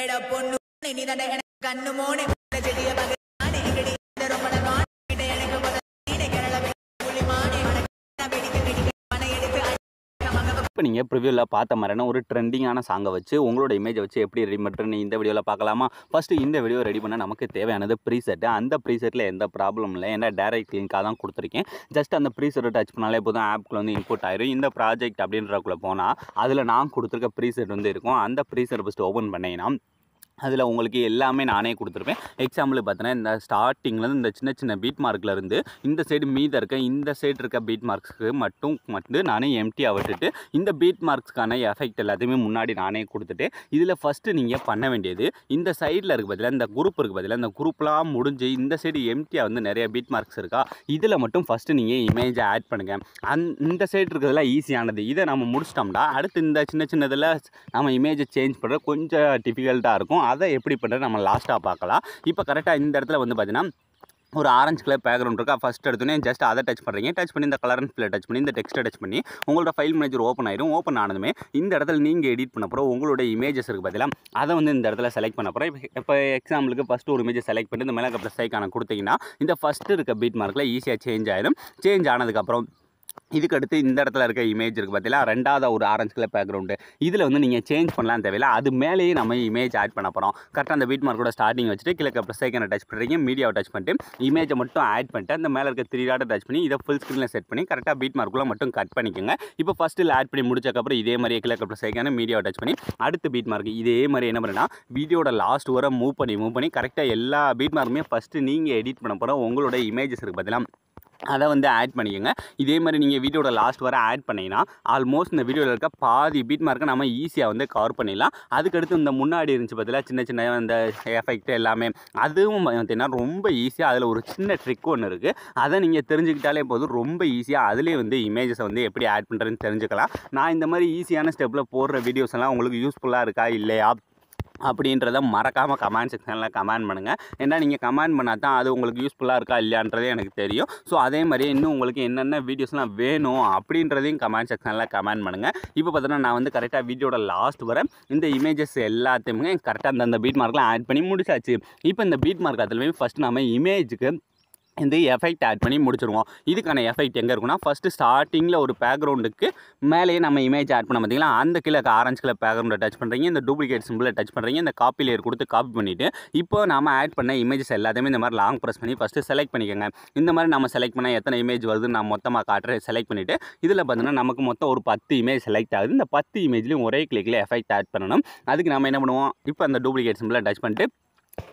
எட பொண்ணு நீ தான் எனக்கு கண்ணு மோனே செடிய பகவானே எங்கடி இந்த ரொம்ப நான் கிட்ட எனக்கு பதனே கேரள புலிமானே வெடிக்க வெடிக்க மன எடுத்து இப்போ நீங்கள் ப்ரிவியூவில் பார்த்த மாதிரியான ஒரு ட்ரெண்டிங்கான சாங்கை வச்சு உங்களோட இமேஜை வச்சு எப்படி ரெடி பண்ணுறேன்னு இந்த வீடியோவில் பார்க்கலாமா. ஃபஸ்ட்டு இந்த வீடியோ ரெடி பண்ண நமக்கு தேவையானது ப்ரீசெட்டு. அந்த ப்ரீசெட்டில் எந்த ப்ராப்ளம் இல்லை, ஏன்னா டேரக்ட் லிங்காக தான் கொடுத்துருக்கேன். ஜஸ்ட் அந்த ப்ரீசெட்டை டச் பண்ணாலே போதும் ஆப்க்குள்ள வந்து இன்புட் ஆயிரும். இந்த ப்ராஜெக்ட் அப்படின்றக்குள்ளே போனால் அதில் நான் கொடுத்துருக்க ப்ரீசெட் வந்து இருக்கும். அந்த ப்ரீசெட் ஃபஸ்ட்டு ஓப்பன் பண்ணிங்கன்னா அதில் உங்களுக்கு எல்லாமே நானே கொடுத்துருப்பேன். எக்ஸாம்பிள் பார்த்தீங்கன்னா இந்த ஸ்டார்டிங்லேருந்து இந்த சின்ன சின்ன பீட் மார்க்லேருந்து இந்த சைடு மீத இருக்க இந்த சைடு இருக்க பீட் மார்க்ஸ்க்கு மட்டும் நானே எம்டியாக விட்டுட்டு இந்த பீட் மார்க்ஸ்க்கான எஃபெக்ட் எல்லாத்தையுமே முன்னாடி நானே கொடுத்துட்டு இதில் ஃபஸ்ட்டு நீங்கள் பண்ண வேண்டியது இந்த சைடில் இருக்க பதிலாக இந்த குரூப் இருக்குது பதிலாக இந்த குரூப்லாம் முடிஞ்சு இந்த சைடு எம்டியாக வந்து நிறைய பீட் மார்க்ஸ் இருக்கா, இதில் மட்டும் ஃபஸ்ட்டு நீங்கள் இமேஜை ஆட் பண்ணுங்கள். இந்த சைடு இருக்கிறதுலாம் ஈஸியானது. இதை நம்ம முடிச்சிட்டோம்னா அடுத்து இந்த சின்ன சின்னதில் நம்ம இமேஜை சேஞ்ச் பண்ணுறது கொஞ்சம் டிஃபிகல்ட்டாக இருக்கும். அதை எப்படி பண்ணுறது நம்ம லாஸ்ட்டாக பார்க்கலாம். இப்போ கரெக்டாக இந்த இடத்துல வந்து பார்த்தீங்கன்னா ஒரு ஆரஞ்சு கலர் பேக்ரவுண்ட் இருக்கா. ஃபஸ்ட் எடுத்தோன்னே ஜஸ்ட் அதை டச் பண்ணுறீங்க. டச் பண்ணி இந்த கலர் அண்ட் ஃபில் டச் பண்ணி இந்த டெக்ஸ்ட்டை டச் பண்ணி உங்களோட ஃபைல் மேனேஜர் ஓப்பன் ஆயிடும். ஓப்பன் ஆனதுமே இந்த இடத்துல நீங்கள் எடிட் பண்ண போகிறோம் உங்களோட இமேஜஸ் இருக்குது பார்த்தீங்களா, அதை வந்து இந்த இடத்துல செலக்ட் பண்ண போகிறோம். இப்போ எக்ஸாம்பிளுக்கு ஃபஸ்ட்டு ஒரு இமேஜை செலக்ட் பண்ணி இந்த மேலே ப்ளஸ் ஐக்கான கொடுத்தீங்கன்னா இந்த ஃபஸ்ட்டு இருக்க பீட் மார்க்கில் ஈஸியாக சேஞ்ச் ஆகிடும். சேஞ்ச் ஆனதுக்கப்புறம் இதுக்கு அடுத்து இந்த இடத்துல இருக்க இமேஜ் இருக்குது பார்த்தீங்களா, ரெண்டாவது ஒரு ஆரஞ்சு கலர் பேக்ரவுண்டு, இதில் வந்து நீங்கள் சேஞ்ச் பண்ணலாம் தேவையில்லை. அது மேலேயே நம்ம இமேஜ் ஆட் பண்ண போகிறோம். கரெக்டாக அந்த பீட் மார்க்கோட ஸ்டார்டிங் வச்சுட்டு கீழே ப்ளஸ் ஐக்கானை டச் பண்ணுறீங்க, மீடியாவை டச் பண்ணிட்டு இமேஜை மட்டும் ஆட் பண்ணிட்டு அந்த மேலே இருக்க 3 டாட்டை டச் பண்ணி இதை ஃபுல் ஸ்க்ரீனில் செட் பண்ணி கரெக்டாக பீட் மார்க்குள்ளே மட்டும் கட் பண்ணிக்கோங்க. இப்போ ஃபஸ்ட்டில் ஆட் பண்ணி முடிச்சக்கப்புறம் இதே மாதிரியே கீழே ப்ளஸ் ஐக்கான மீடியாவை டச் பண்ணி அடுத்து பீட் மார்க் இதே மாதிரி என்ன பண்ணுன்னா வீடியோட லாஸ்ட் வரை மூவ் பண்ணி கரெக்டாக எல்லா பீட் மார்க்குமே ஃபஸ்ட்டு நீங்கள் எடிட் பண்ண போகிற உங்களோட இமேஜஸ் இருக்குது பார்த்தீங்களா, அதை வந்து ஆட் பண்ணிக்கோங்க. இதே மாதிரி நீங்கள் வீடியோட லாஸ்ட் வர ஆட் பண்ணிங்கன்னா ஆல்மோஸ்ட் இந்த வீடியோவில் இருக்க பாதி பீட் மார்க்கை நம்ம ஈஸியாக வந்து கவர் பண்ணிடலாம். அதுக்கடுத்து இந்த முன்னாடி இருந்துச்சு பார்த்தீங்களா சின்ன சின்ன இந்த எஃபெக்ட் எல்லாமே, அதுவும் பார்த்தீங்கன்னா ரொம்ப ஈஸியாக அதில் ஒரு சின்ன ட்ரிக் ஒன்று இருக்குது. அதை நீங்கள் தெரிஞ்சுக்கிட்டாலே போதும், ரொம்ப ஈஸியாக அதிலே வந்து இமேஜஸை வந்து எப்படி ஆட் பண்ணுறதுன்னு தெரிஞ்சுக்கலாம். நான் இந்த மாதிரி ஈஸியான ஸ்டெப்பில் போடுற வீடியோஸ் எல்லாம் உங்களுக்கு யூஸ்ஃபுல்லாக இருக்கா இல்லையா அப்படின்றத மறக்காமல் கமெண்ட் செக்ஷனில் கமெண்ட் பண்ணுங்கள். ஏன்னா நீங்கள் கமெண்ட் பண்ணால் தான் அது உங்களுக்கு யூஸ்ஃபுல்லாக இருக்கா இல்லையான்றதே எனக்கு தெரியும். ஸோ அதே மாதிரி இன்னும் உங்களுக்கு என்னென்ன வீடியோஸ்லாம் வேணும் அப்படின்றதையும் கமெண்ட் செக்ஷனில் கமெண்ட் பண்ணுங்கள். இப்போ பார்த்தீங்கன்னா நான் வந்து கரெக்டாக வீடியோட லாஸ்ட் வர இந்த இமேஜஸ் எல்லாத்தையுமே கரெக்டாக அந்த பீட் மார்க்லாம் ஆட் பண்ணி முடிச்சாச்சு. இப்போ இந்த பீட் மார்க் அதுலேயுமே ஃபஸ்ட்டு நம்ம இமேஜுக்கு இந்த எஃபெக்ட் ஆட் பண்ணி முடிச்சிருவோம். இதுக்கான எஃபெக்ட் எங்கே இருக்குன்னா ஃபஸ்ட்டு ஸ்டார்டிங்கில் ஒரு பேக்ரவுண்டுக்கு மேலேயே நம்ம இமேஜ் ஆட் பண்ண பார்த்தீங்களா, அந்த கீழே ஆரஞ்சு கலர் பேக்ரவுண்டை டச் பண்ணுறீங்க, இந்த டூப்ளிகேட் சிம்பிளை டச் பண்ணுறீங்க, இந்த காப்பி லேயர் கொடுத்து காப்பி பண்ணிவிட்டு இப்போ நம்ம ஆட் பண்ண இமேஜஸ் எல்லாத்தையுமே இந்த மாதிரி லாங் ப்ரெஸ் பண்ணி ஃபஸ்ட்டு செலக்ட் பண்ணிக்கோங்க. இந்த மாதிரி நம்ம செலக்ட் பண்ணால் எத்தனை இமேஜ் வருதுன்னு நான் மொத்தமாக காட்டுறேன். செலக்ட் பண்ணிவிட்டு இதில் பார்த்தீங்கன்னா நமக்கு மொத்தம் ஒரு 10 இமேஜ் செலக்ட் ஆகுது. இந்த 10 இமேஜ்லையும் ஒரே கிளிக்கில் எஃபெக்ட் ஆட் பண்ணணும். அதுக்கு நம்ம என்ன பண்ணுவோம், இப்போ அந்த டூப்ளிகேட் சிம்பிளை டச் பண்ணிட்டு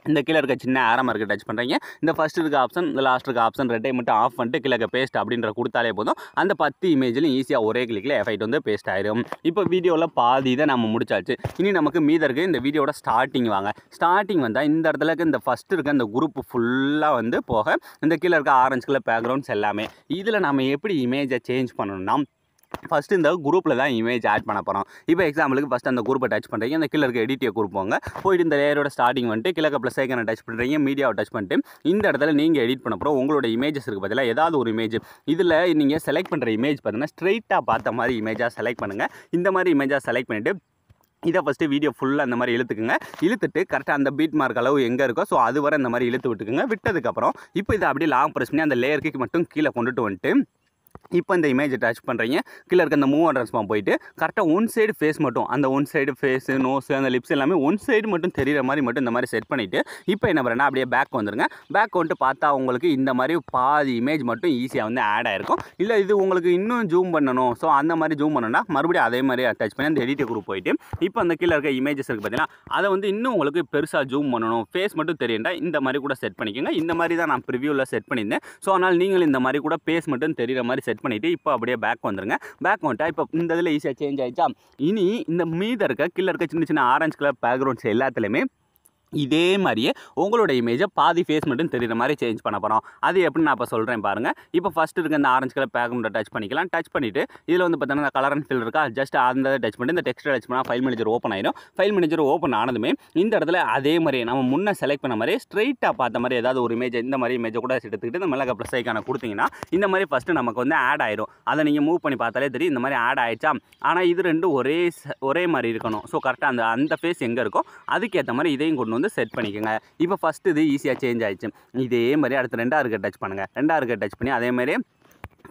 இந்த கீழே இருக்க சின்ன ஆரோ மார்க்கை டச் பண்ணுறீங்க. இந்த ஃபஸ்ட் இருக்க ஆப்ஷன் இந்த லாஸ்ட் இருக்க ஆப்ஷன் ரெட்டை மட்டும் ஆஃப் பண்ணிட்டு கீழே பேஸ்ட் அப்படின்ற கொடுத்தாலே போதும், அந்த 10 இமேஜ்லையும் ஈஸியாக ஒரே கிளிக்கில் எஃபெக்ட் வந்து பேஸ்ட் ஆயிடும். இப்போ வீடியோவில் பாதி இதை நம்ம முடிச்சாச்சு. இனி நமக்கு மீத இருக்குது இந்த வீடியோட ஸ்டார்டிங் வாங்க. ஸ்டார்டிங் வந்தால் இந்த இடத்துல இருக்க இந்த ஃபஸ்ட் இருக்க இந்த குரூப் ஃபுல்லாக வந்து போக இந்த கீழே இருக்க ஆரஞ்சு கலர் பேக்ரவுண்ட்ஸ் எல்லாமே இதில் நம்ம எப்படி இமேஜை சேஞ்ச் பண்ணணும்னா ஃபஸ்ட்டு இந்த குரூப்பில் தான் இமேஜ் ஆட் பண்ண போகிறோம். இப்போ எக்ஸாம்பிளுக்கு ஃபஸ்ட்டு அந்த குரூப்பை டச் பண்ணுறீங்க, இந்த கீழே இருக்க எடிட்டியை குரூப் போங்க, போயிட்டு இந்த லேயரோட ஸ்டார்டிங் வந்துட்டு கீழே ப்ளஸ் ஐக்கானை டச் பண்ணுறீங்க, மீடியாவை டச் பண்ணிட்டு இந்த இடத்துல நீங்கள் எடிட் பண்ண போகிறோம் உங்களோட இமேஜஸ் இருக்குது பார்த்தீங்களா, ஏதாவது ஒரு இமேஜ் இதில் நீங்கள் செலக்ட் பண்ணுற இமேஜ் பார்த்தீங்கன்னா ஸ்ட்ரைட்டாக பார்த்த மாதிரி இமேஜாக செலக்ட் பண்ணுங்கள். இந்த மாதிரி இமேஜாக செலக்ட் பண்ணிவிட்டு இதை ஃபஸ்ட்டு வீடியோ ஃபுல்லாக அந்த மாதிரி இழுத்துக்குங்க. இழுத்துட்டு கரெக்டாக அந்த பீட் மார்க் அளவு எங்கே இருக்கோ ஸோ அது வரை இந்த மாதிரி இழுத்து விட்டுக்குங்க. விட்டதுக்கப்புறம் இப்போ இதை அப்படியே லாங் ப்ரெஸ் பண்ணி அந்த லேயருக்கு மட்டும் கீழே கொண்டுட்டு வந்துட்டு இப்போ இந்த இமேஜை டச் பண்ணுறீங்க, கீழே இருக்க அந்த மூவ் அண்ட் ட்ரான்ஸ்ஃபார்ம் போயிட்டு கரெக்டாக ஒன் சைடு ஃபேஸ் மட்டும் அந்த ஒன் சைடு ஃபேஸு நோஸு அந்த லிப்ஸ் எல்லாமே ஒன் சைடு மட்டும் தெரிகிற மாதிரி மட்டும் இந்த மாதிரி செட் பண்ணிவிட்டு இப்போ என்ன பண்ணுறேன்னா அப்படியே பேக் வந்துருங்க. பேக் வந்துட்டு பார்த்தா உங்களுக்கு இந்த மாதிரி பாதி இமேஜ் மட்டும் ஈஸியாக வந்து ஆட் ஆகிருக்கும். இல்லை இது உங்களுக்கு இன்னும் ஜூம் பண்ணணும், ஸோ அந்த மாதிரி ஜூம் பண்ணணும்னா மறுபடியும் அதே மாதிரி டச் பண்ணி அந்த எடிட்டர் குரூப் போயிட்டு இப்போ அந்த கீழே இருக்க இமேஜஸ் இருக்குது பார்த்தீங்கன்னா அதை வந்து இன்னும் உங்களுக்கு பெருசாக ஜூம் பண்ணணும், ஃபேஸ் மட்டும் தெரியுண்டா இந்த மாதிரி கூட செட் பண்ணிக்கோங்க. இந்த மாதிரி தான் நான் ப்ரிவியூவில் செட் பண்ணியிருந்தேன். ஸோ அதனால் நீங்கள் இந்த மாதிரி கூட ஃபேஸ் மட்டும் தெரிகிற மாதிரி செட் பண்ணிவிட்டு இப்போ அப்படியே பேக் வந்துருங்க. பேக் வந்துட்டா இப்போ இந்த இதில் ஈஸியாக சேஞ்ச் ஆகிடுச்சா. இனி இந்த மீத இருக்க கீழே இருக்க சின்ன சின்ன ஆரஞ்சு கலர் பேக்ரவுண்ட்ஸ் எல்லாத்துலேயுமே இதே மாதிரியே உங்களோட இமேஜை பாதி ஃபேஸ் மட்டும் தெரியுற மாதிரி சேஞ்ச் பண்ண போகிறோம். அது எப்படின்னு நான் இப்போ சொல்கிறேன் பாருங்கள். இப்போ ஃபஸ்ட்டு இருக்க இந்த ஆரஞ்சு கலர் பேக்ரவுண்டை டச் பண்ணிக்கலாம். டச் பண்ணிவிட்டு இதில் வந்து பார்த்தீங்கன்னா இந்த கலர் அண்ட் ஃபில் இருக்கா, ஜஸ்ட் அந்த டச் பண்ணி இந்த டெக்ஸ்ட்டை டச் பண்ணால் ஃபைல் மேனேஜர் ஓப்பன் ஆயிடும். ஃபைல் மேனேஜர் ஓப்பன் ஆனதுமே இந்த இடத்துல அதே மாதிரி நம்ம முன்னே செலக்ட் பண்ண மாதிரி ஸ்ட்ரைட்டாக பார்த்த மாதிரி ஏதாவது ஒரு இமேஜ், இந்த மாதிரி இமேஜை கூட எடுத்துக்கிட்டு இந்த மிளகா ப்ளஸ் ஐக்கான கொடுத்தீங்கன்னா இந்த மாதிரி ஃபஸ்ட்டு நமக்கு வந்து ஆட் ஆயிடும். அதை நீங்கள் மூவ் பண்ணி பார்த்தாலே தெரியும் இந்த மாதிரி ஆட் ஆயிடுச்சா. ஆனால் இது ரெண்டும் ஒரே மாதிரி இருக்கணும். ஸோ கரெக்டாக அந்த ஃபேஸ் எங்கே இருக்கோ அதுக்கேற்ற மாதிரி இதையும் கொண்டு வந்து செட் பண்ணிக்கோங்க. இப்போ ஃபஸ்ட்டு இது ஈஸியாக சேஞ்ச் ஆயிடுச்சு. இதே மாதிரி அடுத்து ரெண்டாவது டச் பண்ணுங்கள். ரெண்டாவது டச் பண்ணி அதே மாதிரி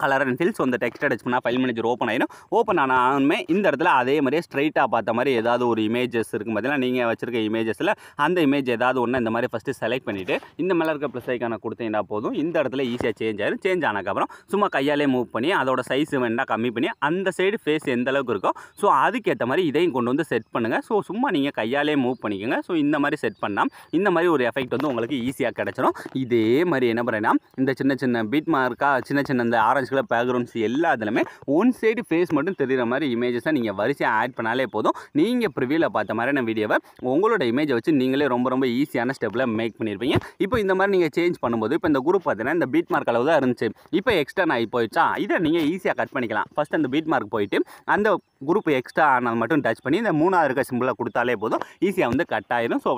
கலர் அண்ட் ஃபில்ஸ் அந்த டெக்ஸ்ட்டை டச் பண்ணால் ஃபைல் மேனேஜர் ஓப்பன் ஆயிடும். ஓப்பன் ஆனாலுமே இந்த இடத்துல அதே மாதிரியே ஸ்ட்ரைட்டாக பார்த்த மாதிரி ஏதாவது ஒரு இமேஜஸ் இருக்கும் பார்த்தீங்கன்னா, நீங்கள் வச்சிருக்க இமேஜஸில் அந்த இமேஜ் ஏதாவது ஒன்று இந்த மாதிரி ஃபஸ்ட்டு செலக்ட் பண்ணிவிட்டு இந்த மேலே இருக்க ப்ளஸ் ஐக்கான கொடுத்தீங்கன்னா போதும். இந்த இடத்துல ஈஸியாக சேஞ்ச் ஆயிடும். சேஞ்ச் ஆனதுக்கப்புறம் சும்மா கையாலே மூவ் பண்ணி அதோட சைஸ் வேணால் கம்மி பண்ணி அந்த சைடு ஃபேஸ் எந்த அளவுக்கு இருக்கோ ஸோ அதுக்கேற்ற மாதிரி இதையும் கொண்டு வந்து செட் பண்ணுங்கள். ஸோ சும்மா நீங்கள் கையாலே மூவ் பண்ணிக்கோங்க. ஸோ இந்த மாதிரி செட் பண்ணால் இந்த மாதிரி ஒரு எஃபெக்ட் வந்து உங்களுக்கு ஈஸியாக கிடச்சிடும். இதே மாதிரி என்ன பண்ணுறேன்னா இந்த சின்ன பீட் மார்க்காக சின்ன இந்த ஆரஞ்சு கலர் பேக்ரவுண்ட்ஸ் எல்லாத்துலையுமே ஒன் சைடு ஃபேஸ் மட்டும் தெரிகிற மாதிரி இமேஜஸை நீங்கள் வரிசையாக ஆட் பண்ணாலே போதும். நீங்கள் ப்ரிவியூவில் பார்த்த மாதிரியான வீடியோவை உங்களோட இமேஜை வச்சு நீங்களே ரொம்ப ஈஸியான ஸ்டெப்பில் மேக் பண்ணியிருப்பீங்க. இப்போ இந்த மாதிரி நீங்கள் சேஞ்ச் பண்ணும்போது இப்போ இந்த குரூப் பார்த்தீங்கன்னா இந்த பீட் மார்க் அளவு தான் இருந்துச்சு. இப்போ எக்ஸ்ட்ரா ஆகி போயிடுச்சா, இதை நீங்கள் ஈஸியாக கட் பண்ணிக்கலாம். ஃபஸ்ட் அந்த பீட் மார்க் போயிட்டு அந்த குரூப் எக்ஸ்ட்ரா ஆனது மட்டும் டச் பண்ணி இந்த 3வது இருக்க சிம்பிளாக கொடுத்தாலே போதும், ஈஸியாக வந்து கட் ஆயிடும். ஸோ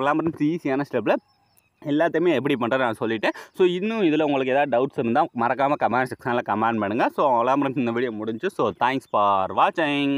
ஈஸியான ஸ்டெப்பில் எல்லாத்தையுமே எப்படி பண்ணுறது நான் சொல்லிவிட்டேன். ஸோ இன்னும் இதில் உங்களுக்கு ஏதாவது டவுட்ஸ் இருந்தால் மறக்காமல் கமெண்ட் செக்ஷனில் கமெண்ட் பண்ணுங்கள். ஸோ இந்த வீடியோ முடிஞ்சு. ஸோ தேங்க்ஸ் ஃபார் வாட்சிங்.